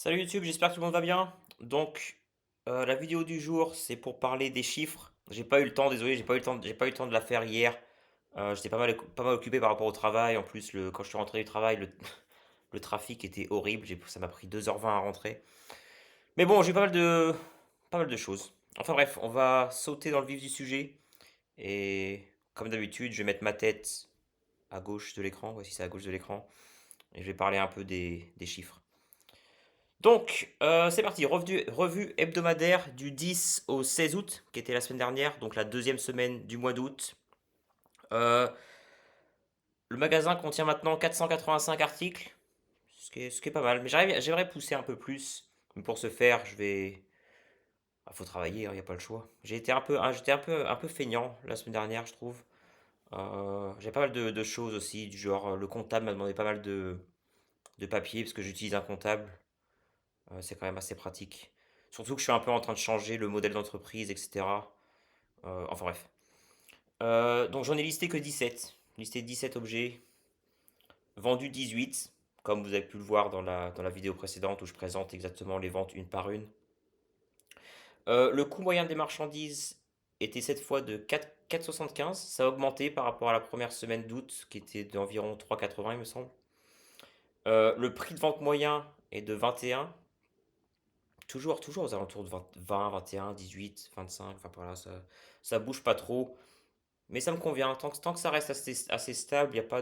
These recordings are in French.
Salut YouTube, j'espère que tout le monde va bien. La vidéo du jour, c'est pour parler des chiffres. J'ai pas eu le temps, désolé, j'ai pas eu le temps de la faire hier. J'étais pas mal occupé par rapport au travail. En plus, quand je suis rentré du travail, le trafic était horrible. Ça m'a pris 2h20 à rentrer. Mais bon, j'ai pas mal de choses. Enfin bref, on va sauter dans le vif du sujet. Et comme d'habitude, je vais mettre ma tête à gauche de l'écran. Voici, c'est à gauche de l'écran. Et je vais parler un peu des chiffres. C'est parti, revue hebdomadaire du 10 au 16 août, qui était la semaine dernière, donc la deuxième semaine du mois d'août. Euh, le magasin contient maintenant 485 articles, ce qui est pas mal, mais j'aimerais pousser un peu plus. Mais pour ce faire, faut travailler, il n'y a pas le choix. J'étais un peu feignant la semaine dernière, je trouve. J'ai pas mal de choses aussi, du genre le comptable m'a demandé pas mal de papiers, parce que j'utilise un comptable. C'est quand même assez pratique. Surtout que je suis un peu en train de changer le modèle d'entreprise, etc. Enfin bref. Donc j'en ai listé que 17. Listé 17 objets, vendus 18, comme vous avez pu le voir dans la vidéo précédente où je présente exactement les ventes une par une. Le coût moyen des marchandises était cette fois de 4,75. Ça a augmenté par rapport à la première semaine d'août qui était d'environ 3,80 il me semble. Le prix de vente moyen est de 21. Toujours aux alentours de 20, 21, 18, 25, enfin par là, ça bouge pas trop. Mais ça me convient. Tant que ça reste assez stable, y a pas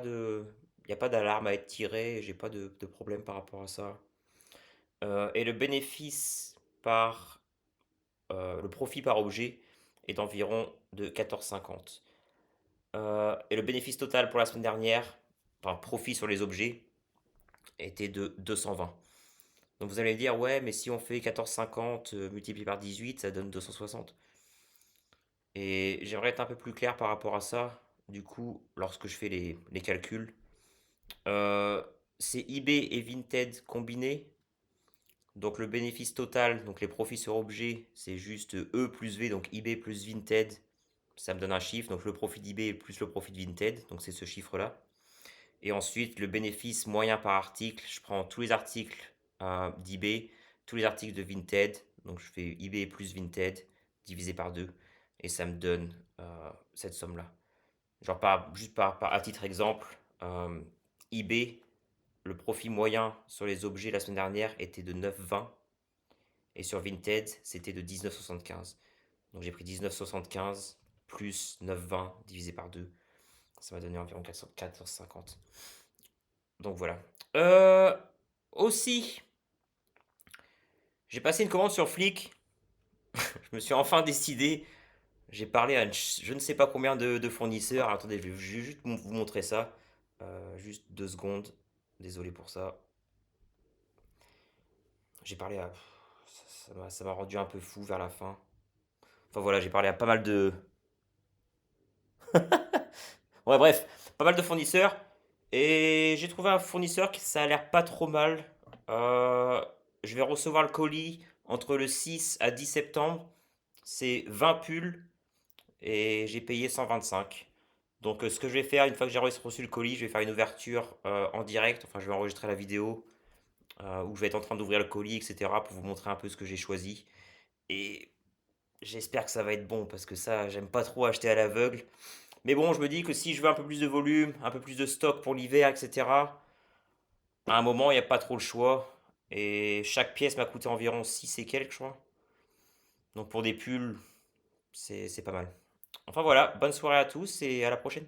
d'alarme à être tirée, j'ai pas de problème par rapport à ça. Et le bénéfice le profit par objet est d'environ de 14,50. Et le bénéfice total pour la semaine dernière, enfin profit sur les objets, était de 220. Donc vous allez me dire, ouais, mais si on fait 14,50 multiplié par 18, ça donne 260. Et j'aimerais être un peu plus clair par rapport à ça. Du coup, lorsque je fais les calculs, euh, c'est eBay et Vinted combinés. Donc le bénéfice total, donc les profits sur objet, c'est juste E plus V, donc eBay plus Vinted. Ça me donne un chiffre, donc le profit d'eBay plus le profit de Vinted, donc c'est ce chiffre-là. Et ensuite, le bénéfice moyen par article, je prends tous les articles d'eBay, tous les articles de Vinted, donc je fais eBay plus Vinted divisé par 2, et ça me donne cette somme-là. Genre à titre exemple, eBay, le profit moyen sur les objets la semaine dernière était de 9,20 et sur Vinted, c'était de 19,75. Donc j'ai pris 19,75 plus 9,20 divisé par 2. Ça m'a donné environ 14,50. Donc voilà. Euh, Aussi, j'ai passé une commande sur Flick. Je me suis enfin décidé. J'ai parlé à je ne sais pas combien de fournisseurs. Attendez, je vais juste vous montrer ça. Juste 2 secondes. Désolé pour ça. J'ai parlé à. Ça m'a rendu un peu fou vers la fin. Enfin voilà, j'ai parlé à pas mal de. Ouais, bref, pas mal de fournisseurs. Et j'ai trouvé un fournisseur qui ça a l'air pas trop mal. Euh, je vais recevoir le colis entre le 6 à 10 septembre. C'est 20 pulls et j'ai payé 125. Ce que je vais faire, une fois que j'ai reçu le colis, je vais faire une ouverture en direct. Enfin, je vais enregistrer la vidéo où je vais être en train d'ouvrir le colis, etc. pour vous montrer un peu ce que j'ai choisi. Et j'espère que ça va être bon parce que ça, j'aime pas trop acheter à l'aveugle. Mais bon, je me dis que si je veux un peu plus de volume, un peu plus de stock pour l'hiver, etc., à un moment, il n'y a pas trop le choix. Et chaque pièce m'a coûté environ 6 et quelques, je crois. Donc pour des pulls, c'est pas mal. Enfin voilà, bonne soirée à tous et à la prochaine.